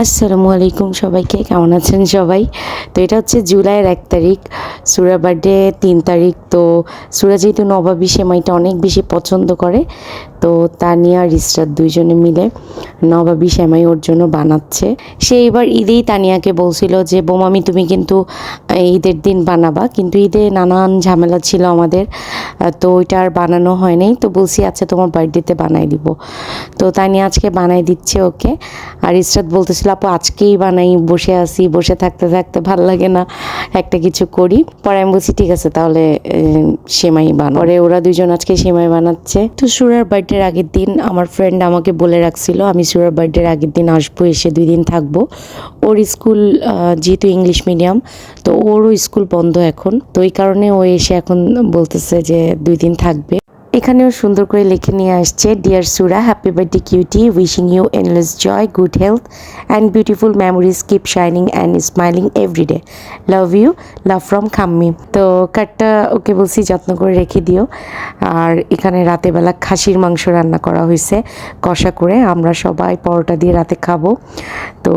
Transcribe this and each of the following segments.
আসসালামু আলাইকুম সবাইকে, কেমন আছেন সবাই? তো এটা হচ্ছে জুলাইয়ের ১ তারিখ, সুরার বার্থডে ৩ তারিখ। তো সুরা যেহেতু নবাবী সেমাইটা অনেক বেশি পছন্দ করে, তো তানিয়া আর ইসরাত দুইজনে মিলে নবাবী সেমাই ওর জন্য বানাচ্ছে। সে এবার ঈদেই তানিয়াকে বলছিল যে বোমামি তুমি কিন্তু ঈদের দিন বানাবা, কিন্তু ঈদে নানান ঝামেলা ছিল আমাদের, তো ওইটা আর বানানো হয় নাই। তো বলছি আচ্ছা তোমার বার্থডেতে বানাই দিব। তো তানিয়া আজকে বানাই দিচ্ছে ওকে। আর ইসরাত বলতেছিল আপু আজকেই বানাই, বসে আছি, বসে থাকতে থাকতে ভাল লাগে না, একটা কিছু করি। পরে আমি বলছি ঠিক আছে তাহলে সেমাই বানাও। পরে ওরা দুজন আজকে সেমাই বানাচ্ছে। তো সুরার বার্থডের আগের দিন আমার ফ্রেন্ড আমাকে বলে রাখছিল আমি সুরার বার্থডের আগের দিন আসবো, এসে 2 দিন থাকবো। ওর স্কুল যেহেতু ইংলিশ মিডিয়াম, তো ওরও স্কুল বন্ধ এখন, তো এই কারণে ও এসে এখন বলতেছে যে 2 দিন থাকবে। এখানেও সুন্দর করে লিখে নিয়ে আসছে, dear Sura, happy birthday cutie, wishing you endless joy, good health and beautiful memories, keep shining and smiling every day, love you, love from Khammi. তো কার্ডটা ওকে বলছি যত্ন করে রেখে দিও। আর এখানে রাতেবেলা খাসির মাংস রান্না করা হয়েছে কষা করে, আমরা সবাই পরোটা দিয়ে রাতে খাবো। তো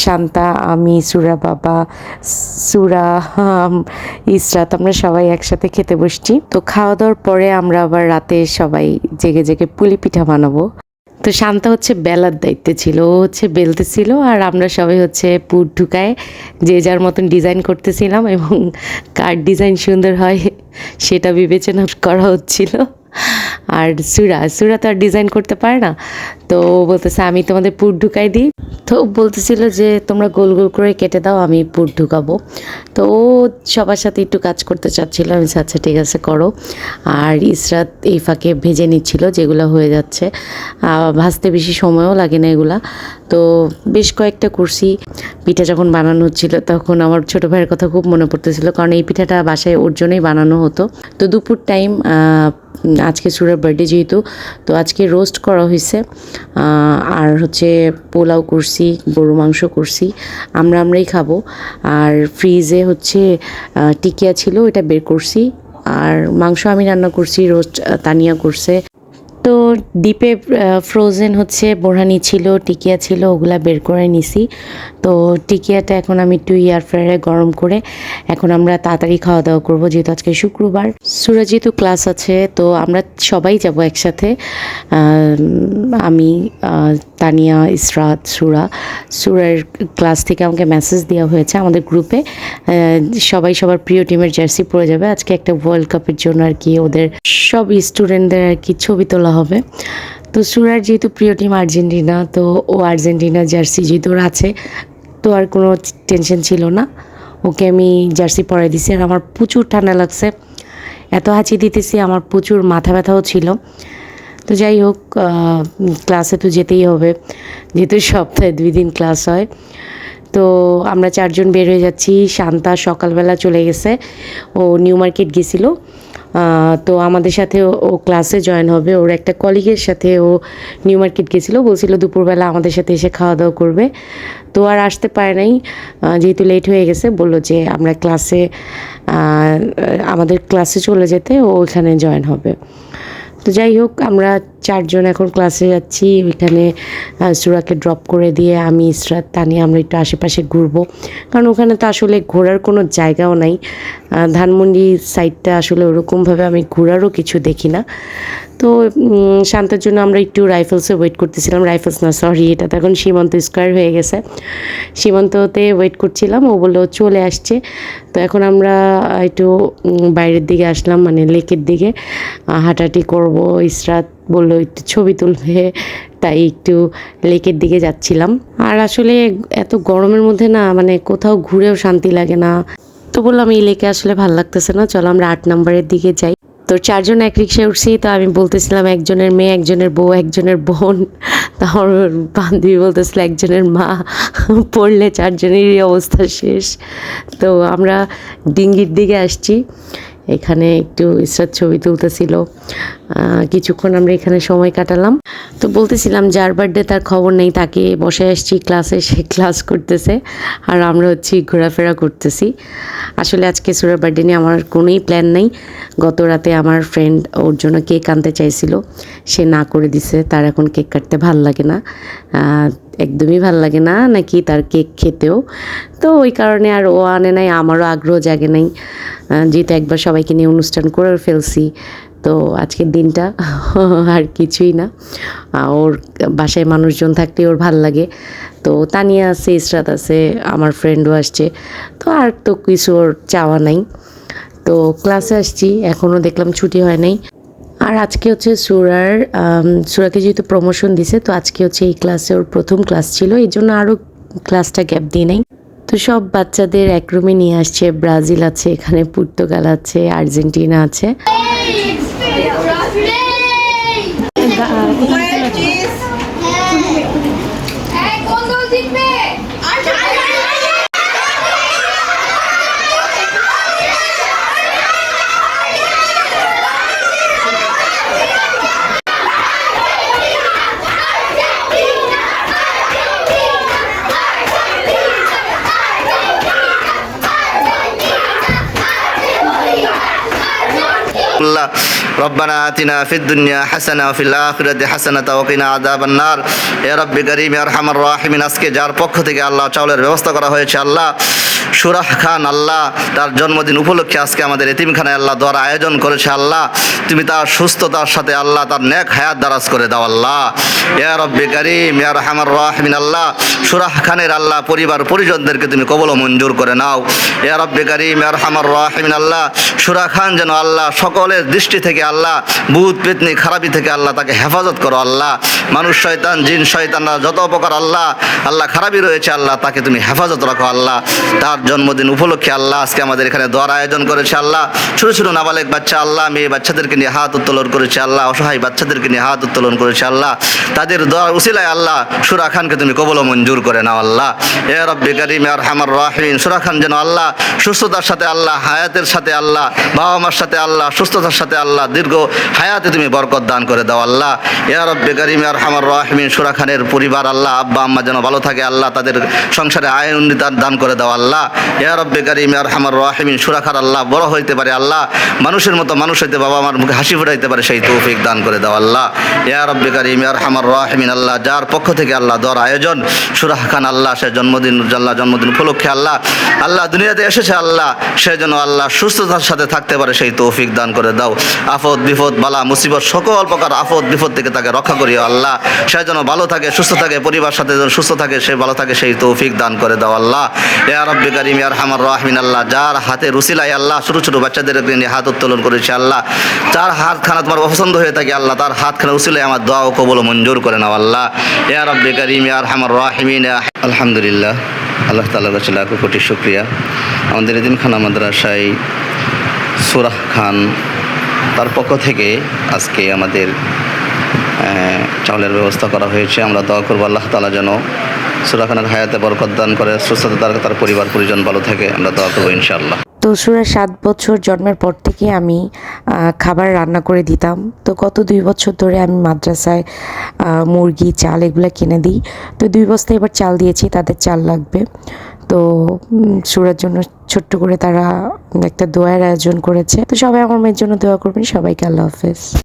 শান্তা, আমি, সুরা বাবা, সুরা, ইসরাত, আমরা সবাই একসাথে খেতে বসছি। তো খাওয়া দাওয়ার পরে আমরা আবার রাতে সবাই জেগে জেগে পুলি পিঠা বানাবো। তো শান্তা হচ্ছে বেলার দায়িত্বে ছিল, ও হচ্ছে বেলতেছিল আর আমরা সবাই হচ্ছে পুর ঢুকায় যে যার মতন ডিজাইন করতেছিলাম, এবং কার ডিজাইন সুন্দর হয় সেটা বিবেচনা করা হচ্ছিল। আর সুরা সুরা তো আর ডিজাইন করতে পারে না, তো ও বলতেছে আমি তোমাদের পুর ঢুকাই দিই। তো বলতেছিল যে তোমরা গোল গোল করে কেটে দাও, আমি পুর ঢুকাবো। তো ও সবার সাথে একটু কাজ করতে চাচ্ছিল, আমি আচ্ছা ঠিক আছে করো। আর ইসরাত এই ফাঁকে ভেজে নিচ্ছিল, যেগুলো হয়ে যাচ্ছে, ভাজতে বেশি সময়ও লাগে না এগুলা। তো বেশ কয়েকটা করছি। পিঠা যখন বানানো হচ্ছিল তখন আমার ছোটো ভাইয়ের কথা খুব মনে পড়তেছিল, কারণ এই পিঠাটা বাসায় ওর জন্যই বানানো হতো। তো দুপুর টাইম, আজকে সুরার বার্থডে যেহেতু, তো আজকে রোস্ট করা হয়েছে, আর হচ্ছে পোলাও করছি, গরু মাংস করছি, আমরাই খাবো। আর ফ্রিজে হচ্ছে টিকিয়া ছিল, এটা বের করছি। আর মাংস আমি রান্না করছি, রোস্ট তানিয়া করছে। তো ডিপে ফ্রোজেন হচ্ছে বোরহানি ছিল, টিকিয়া ছিল, ওগুলা বের করে নিছি। তো টিকিয়াটা এখন আমি একটু এয়ার ফ্রায়ারে গরম করে এখন আমরা তাড়াতাড়ি খাওয়া দাওয়া করবো, যেহেতু আজকে শুক্রবার। সুরা যেহেতু ক্লাস আছে, তো আমরা সবাই যাব একসাথে। আমি, তানিয়া, ইসরাত, সুরার ক্লাস থেকে আমাকে মেসেজ দেওয়া হয়েছে আমাদের গ্রুপে, সবাই সবার প্রিয় টিমের জার্সি পরে যাবে আজকে, একটা ওয়ার্ল্ড কাপের জন্য আর কি, ওদের সব স্টুডেন্টদের আর কি ছবি তোলা হবে। তো সুরার যেহেতু প্রিয় টিম আর্জেন্টিনা, তো ও আর্জেন্টিনার জার্সি যেহেতু ওর আছে, তো আর কোনো টেনশন ছিল না, ওকে আমি জার্সি পরাই দিছি। আর আমার প্রচুর ঠান্ডা লাগছে, এত হাঁচি দিতেছি, আমার প্রচুর মাথা ব্যথাও ছিল। তো যাই হোক, ক্লাসে তো যেতেই হবে, যেহেতু সপ্তাহে 2 দিন ক্লাস হয়। তো আমরা 4 জন বের হয়ে যাচ্ছি। শান্তা সকালবেলা চলে গেছে, ও নিউ মার্কেট গেছিলো। তো আমাদের সাথে ও ক্লাসে জয়েন হবে, ওর একটা কলিগের সাথে ও নিউ মার্কেট গেছিলো, বলছিল দুপুরবেলা আমাদের সাথে এসে খাওয়া দাওয়া করবে। তো আর আসতে পারে নাই, যেহেতু লেট হয়ে গেছে, বললো যে আমরা ক্লাসে, আমাদের ক্লাসে চলে যেতে ও ওইখানে জয়েন হবে। তো যাই হোক, আমরা 4 জন এখন ক্লাসে যাচ্ছি। ওইখানে সুরাকে ড্রপ করে দিয়ে আমি, ইসরাত, তানিয়া আমরা একটু আশেপাশে ঘুরবো, কারণ ওখানে তো আসলে ঘোরার কোনো জায়গাও নাই। ধানমন্ডি সাইডটা আসলে ওরকমভাবে আমি ঘোরারও কিছু দেখি না। তো শান্তার জন্য আমরা একটু রাইফেলসে ওয়েট করতেছিলাম, রাইফেলস না সরি, এটা তো এখন সীমান্ত স্কোয়ার হয়ে গেছে, সীমান্ততে ওয়েট করছিলাম। ও বললো চলে আসছে। তো এখন আমরা একটু বাইরের দিকে আসলাম, মানে লেকের দিকে হাঁটাহাঁটি করবো। ইসরাত বললো একটু ছবি তুলবে, তাই একটু লেকের দিকে যাচ্ছিলাম। আর আসলে এত গরমের মধ্যে না, মানে কোথাও ঘুরেও শান্তি লাগে না। তো বললাম এই লেকে আসলে ভালো লাগতেছে না, চলো আমরা 8 নম্বরের দিকে যাই। তো 4 জন এক রিক্সায় উঠছি। তো আমি বলতেছিলাম একজনের মেয়ে, একজনের বউ, একজনের বোন, তারপর বান্ধবী বলতেছিল একজনের মা, পড়লে 4 জনেরই অবস্থা শেষ। তো আমরা ডিঙ্গির দিকে আসছি, এখানে একটু ইসরাত ছবি তুলতেছিল, কিছুক্ষণ আমরা এখানে সময় কাটালাম। তো বলতেছিলাম যার বার্থডে তার খবর নেই, তাকে বসে আসছি ক্লাসে, সে ক্লাস করতেছে আর আমরা হচ্ছি ঘোরাফেরা করতেছি। আসলে আজকে সুরার বার্থডে নিয়ে আমার কোনোই প্ল্যান নেই। গত রাতে আমার ফ্রেন্ড ওর জন্য কেক আনতে চাইছিল, সে না করে দিছে, তার এখন কেক কাটতে ভাল লাগে না। একদমই ভাল লাগে না নাকি তার কেক খেতেও। তো ওই কারণে আর ও আনে নাই, আমারও আগ্রহ জাগে নাই, যেহেতু একবার সবাইকে নিয়ে অনুষ্ঠান করে ফেলছি। তো আজকের দিনটা আর কিছুই না, ওর বাসায় মানুষজন থাকলে ওর ভাল লাগে। তো তানিয়া আছে, ইসরাত আছে, আমার ফ্রেন্ডও আসছে, তো আর তো কিছু ওর চাওয়া নাই। তো ক্লাসে আসছি, এখনও দেখলাম ছুটি হয় নাই। আর আজকে হচ্ছে সুরাকে যেহেতু প্রমোশন দিছে, তো আজকে হচ্ছে এই ক্লাসে ওর প্রথম ক্লাস ছিল, এই জন্য আরও ক্লাসটা গ্যাপ দিই নাই। তো সব বাচ্চাদের এক রুমে নিয়ে আসছে, ব্রাজিল আছে এখানে, পর্তুগাল আছে, আর্জেন্টিনা আছে। ربنا آتنا في الدنيا حسنة وفي الآخرة حسنة وقنا عذاب النار يا رب كريم يا أرحم الراحمين। আজকে যার পক্ষ থেকে আল্লাহ চাউলের ব্যবস্থা করা হয়েছে, আল্লাহ সুরাহ খান আল্লাহ তার জন্মদিন উপলক্ষে আজকে আমাদের এতিমখানায় আল্লাহ দোয়ার আয়োজন করেছে, আল্লাহ তুমি তার সুস্থতার সাথে আল্লাহ তার নেক হায়াত দারাজ করে দাও আল্লাহ। ইয়া রব্বি করিম ইয়া আরহামার রাহিমিন, আল্লাহ সুরাহ খানের আল্লাহ পরিবার পরিজনদেরকে তুমি কবুল ও মঞ্জুর করে নাও। ইয়া রব্বি করিম ইয়া আরহামার রাহিমিন, আল্লাহ সুরাহ খান যেন আল্লাহ সকলের দৃষ্টি থেকে আল্লাহ ভূত পেতনি খারাপি থেকে আল্লাহ তাকে হেফাজত করো আল্লাহ। মানুষ শয়তান জিন শয়তানরা যত প্রকার আল্লাহ খারাপি রয়েছে আল্লাহ তাকে তুমি হেফাজত রাখো আল্লাহ। তার জন্মদিন উপলক্ষে আল্লাহ আজকে আমাদের এখানে দোয়ার আয়োজন করেছে আল্লাহ। ছোটো ছোটো নাবালেক বাচ্চা আল্লাহ মেয়ে বাচ্চাদেরকে নিয়ে হাত উত্তোলন করেছে আল্লাহ, অসহায় বাচ্চাদেরকে নিয়ে হাত উত্তোলন করেছে আল্লাহ। তাদের দোয়ার উসিলায় আল্লাহ সুরা খানকে তুমি কবুল ও মঞ্জুর করে নাও আল্লাহ। ইয়া রব্বি করিম ইয়া আরহামার রাহিমিন, সুরা খান যেন আল্লাহ সুস্থতার সাথে আল্লাহ হায়াতের সাথে আল্লাহ বাবা মার সাথে আল্লাহ সুস্থতার সাথে আল্লাহ দীর্ঘ হায়াতে তুমি বরকত দান করে দাও আল্লাহ। ইয়া রব্বি করিম ইয়া আরহামার রাহিমিন, সুরা খানের পরিবার আল্লাহ আব্বা আম্মা যেন ভালো থাকে আল্লাহ, তাদের সংসারে আয় উন্নতি দান করে দাও আল্লাহ। ইয়া রব্বি করিম ইয়া আরহামার রাহিমিন, সুরা খান আল্লাহ বড় হইতে পারে আল্লাহ, মানুষের মতো মানুষ হইতে বাবা আমার মুখে হাসি ফুটাইতে পারে সেই তৌফিক দান করে দাও আল্লাহ। ইয়া রব্বি করিম ইয়া আরহামার রাহিমিন, আল্লাহ যার পক্ষ থেকে আল্লাহ দোয়ার আয়োজন সুরা খান আল্লাহ সে জন্মদিন উপলক্ষে আল্লাহ দুনিয়াতে এসেছে আল্লাহ, সে যেন আল্লাহ সুস্থতার সাথে থাকতে পারে সেই তৌফিক দান করে দাও। আফত বিপদ বালা মুসিবত সকল প্রকার আফত বিপদ থেকে তাকে রক্ষা করিও আল্লাহ, সে যেন ভালো থাকে সুস্থ থাকে, পরিবার সাথে যেন সুস্থ থাকে, সে ভালো থাকে সেই তৌফিক দান করে দাও আল্লাহ। ইয়া রব্বি করিম ইয়া আরহামার রাহিমিন, আল্লাহ যার হাতে রুসিলায় আল্লাহ ছোটো ছোটো বাচ্চাদের নিয়ে হাত উত্তোলন করেছে আল্লাহ, যার হাতখানা তোমার পছন্দ হয়ে থাকে আল্লাহ, তার হাতখানা রুসিলায় আমার দোয়া ও কবুল মঞ্জুর করে নাও আল্লাহ। ইয়া রব্বি করিম ইয়া আরহামার রাহিমিন। আলহামদুলিল্লাহ, আল্লাহ তাআলার কাছে লাখো কোটি শুকরিয়া। আমাদের এতিমখানা মাদ্রাসায় সুরাহ খান তার পক্ষ থেকে আজকে আমাদের চাউলের ব্যবস্থা করা হয়েছে। আমরা দোয়া করবো আল্লাহ তাআলা যেন সুরাহ খানের হায়াতে বরকত দান করে, সুস্থতা তার পরিবার পরিজন ভালো থাকে, আমরা দোয়া করবো ইনশাআল্লাহ। তো সুরা 7 বছর জন্মের পর থেকে আমি খাবার রান্না করে দিতাম। তো গত 2 বছর ধরে আমি মাদ্রাসায় মুরগি চাল এগুলো কিনে দিই। তো 2 বস্তা এবার চাল দিয়েছি, তাদের চাল লাগবে। তো সুরার জন্য ছোট্ট করে তারা একটা দোয়ার আয়োজন করেছে। তো সবাই আমার মেয়ের জন্য দোয়া করবেন। সবাইকে আল্লাহ হাফেজ।